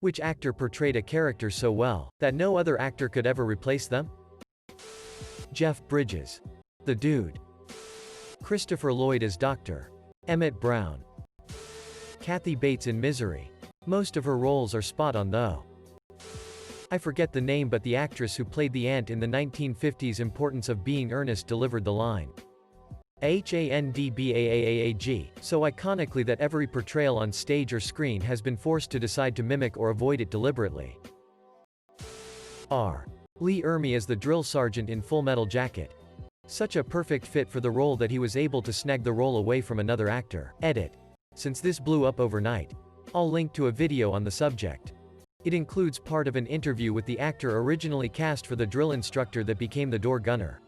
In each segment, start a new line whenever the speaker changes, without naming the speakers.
Which actor portrayed a character so well, that no other actor could ever replace them? Jeff Bridges. The Dude. Christopher Lloyd as Dr. Emmett Brown. Kathy Bates in Misery. Most of her roles are spot on though. I forget the name, but the actress who played the aunt in the 1950s Importance of Being Earnest delivered the line HANDBAAAG, so iconically that every portrayal on stage or screen has been forced to decide to mimic or avoid it deliberately. R. Lee Ermey as the drill sergeant in Full Metal Jacket. Such a perfect fit for the role that he was able to snag the role away from another actor. Edit. Since this blew up overnight, I'll link to a video on the subject. It includes part of an interview with the actor originally cast for the drill instructor that became the door gunner.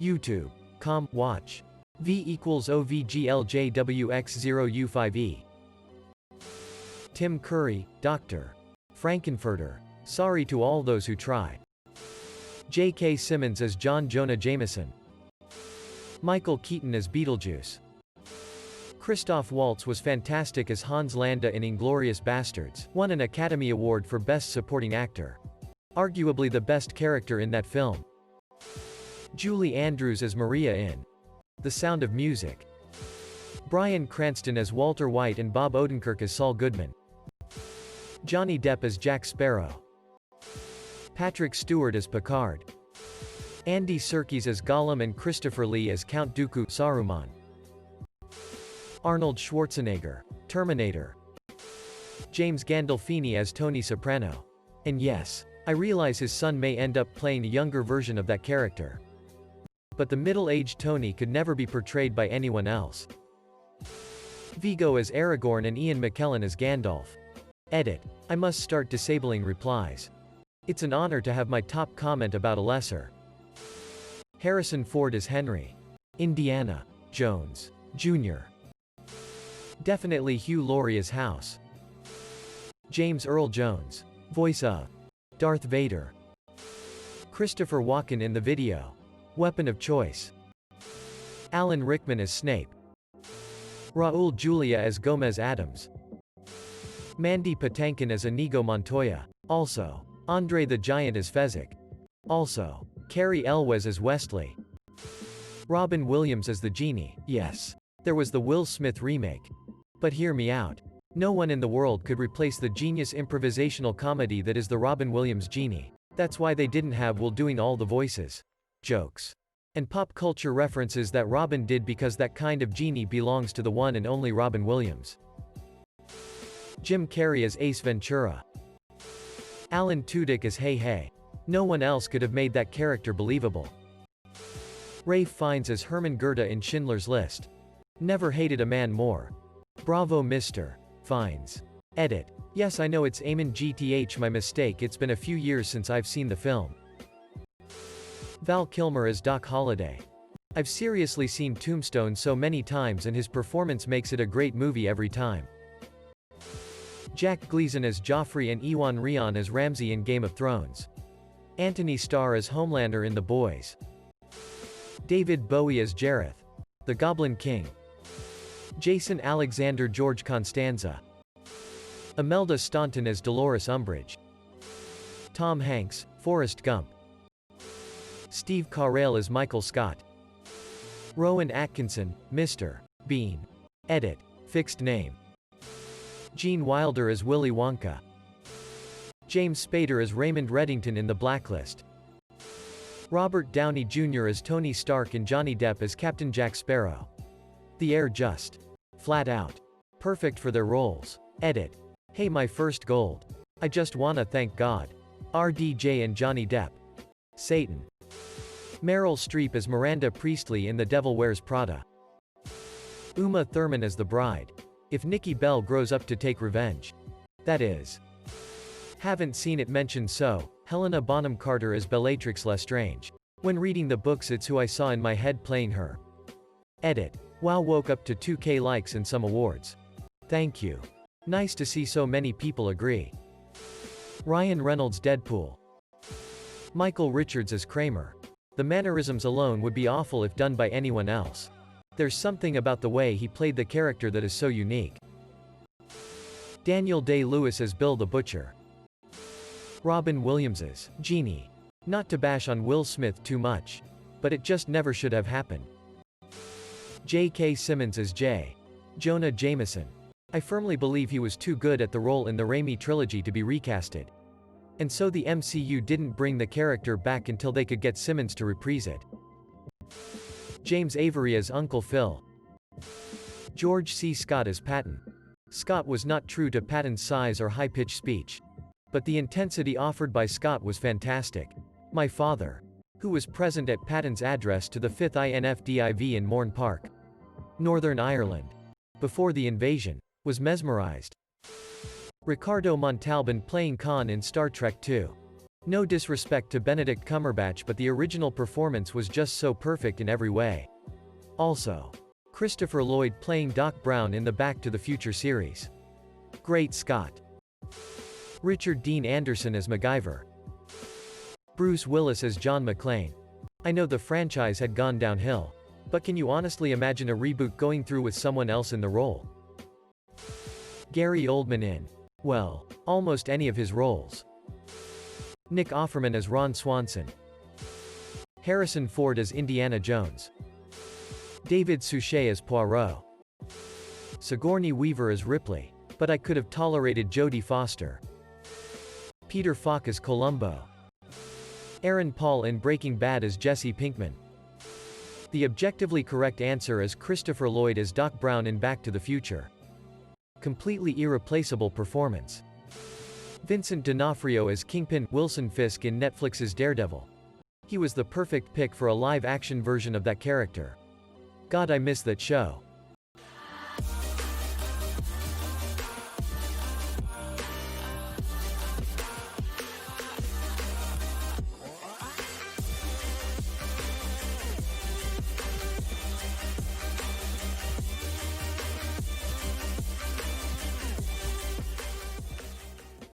YouTube.com, watch. V = OVGLJWX0U5E. Tim Curry, Dr. Frankenfurter. Sorry to all those who try. J.K. Simmons as John Jonah Jameson. Michael Keaton as Beetlejuice. Christoph Waltz was fantastic as Hans Landa in Inglourious Basterds, won an Academy Award for Best Supporting Actor. Arguably the best character in that film. Julie Andrews as Maria in The Sound of Music. Bryan Cranston as Walter White and Bob Odenkirk as Saul Goodman. Johnny Depp as Jack Sparrow. Patrick Stewart as Picard. Andy Serkis as Gollum and Christopher Lee as Count Dooku Saruman. Arnold Schwarzenegger, Terminator. James Gandolfini as Tony Soprano. And yes, I realize his son may end up playing a younger version of that character. But the middle-aged Tony could never be portrayed by anyone else. Viggo as Aragorn and Ian McKellen as Gandalf. Edit. I must start disabling replies. It's an honor to have my top comment about a lesser. Harrison Ford as Henry. Indiana Jones Jr. Definitely Hugh Laurie as House. James Earl Jones, voice of Darth Vader. Christopher Walken in the video Weapon of Choice. Alan Rickman as Snape. Raul Julia as Gomez Adams. Mandy Patinkin as Inigo Montoya. Also, Andre the Giant as Fezzik. Also, Cary Elwes as Wesley. Robin Williams as the Genie. Yes, there was the Will Smith remake. But hear me out. No one in the world could replace the genius improvisational comedy that is the Robin Williams Genie. That's why they didn't have Will doing all the voices, jokes, and pop culture references that Robin did, because that kind of genie belongs to the one and only Robin Williams. Jim Carrey as Ace Ventura. Alan Tudyk as Hey Hey. No one else could have made that character believable. Ralph Fiennes as Herman Goethe in Schindler's List. Never hated a man more. Bravo Mr. Fiennes. Edit. Yes, I know it's Eamon GTH, my mistake, it's been a few years since I've seen the film. Val Kilmer as Doc Holliday. I've seriously seen Tombstone so many times and his performance makes it a great movie every time. Jack Gleason as Joffrey and Iwan Rheon as Ramsay in Game of Thrones. Anthony Starr as Homelander in The Boys. David Bowie as Jareth, the Goblin King. Jason Alexander George Constanza. Imelda Staunton as Dolores Umbridge. Tom Hanks, Forrest Gump. Steve Carell as Michael Scott. Rowan Atkinson, Mr. Bean. Edit. Fixed name. Gene Wilder as Willy Wonka. James Spader as Raymond Reddington in The Blacklist. Robert Downey Jr. as Tony Stark and Johnny Depp as Captain Jack Sparrow. The air just flat out perfect for their roles. Edit. Hey, my first gold. I just wanna thank God. RDJ and Johnny Depp. Satan. Meryl Streep as Miranda Priestley in The Devil Wears Prada. Uma Thurman as the bride. If Nikki Bell grows up to take revenge. That is. Haven't seen it mentioned, so Helena Bonham Carter as Bellatrix Lestrange. When reading the books, it's who I saw in my head playing her. Edit. Wow, woke up to 2K likes and some awards. Thank you. Nice to see so many people agree. Ryan Reynolds Deadpool. Michael Richards as Kramer. The mannerisms alone would be awful if done by anyone else. There's something about the way he played the character that is so unique. Daniel Day-Lewis as Bill the Butcher. Robin Williams as Genie. Not to bash on Will Smith too much, but it just never should have happened. J.K. Simmons as Jonah Jameson. I firmly believe he was too good at the role in the Raimi trilogy to be recasted. And so the MCU didn't bring the character back until they could get Simmons to reprise it. James Avery as Uncle Phil. George C. Scott as Patton. Scott was not true to Patton's size or high-pitched speech. But the intensity offered by Scott was fantastic. My father, who was present at Patton's address to the 5th INFDIV in Morn Park, Northern Ireland, before the invasion, was mesmerized. Ricardo Montalban playing Khan in Star Trek II. No disrespect to Benedict Cumberbatch, but the original performance was just so perfect in every way. Also, Christopher Lloyd playing Doc Brown in the Back to the Future series. Great Scott. Richard Dean Anderson as MacGyver. Bruce Willis as John McClane. I know the franchise had gone downhill, but can you honestly imagine a reboot going through with someone else in the role? Gary Oldman in, well, almost any of his roles. Nick Offerman as Ron Swanson. Harrison Ford as Indiana Jones. David Suchet as Poirot. Sigourney Weaver as Ripley, but I could have tolerated Jodie Foster. Peter Falk as Columbo. Aaron Paul in Breaking Bad as Jesse Pinkman. The objectively correct answer is Christopher Lloyd as Doc Brown in Back to the Future. Completely irreplaceable performance. Vincent D'Onofrio as Kingpin Wilson Fisk in Netflix's Daredevil. He was the perfect pick for a live-action version of that character. God, I miss that show.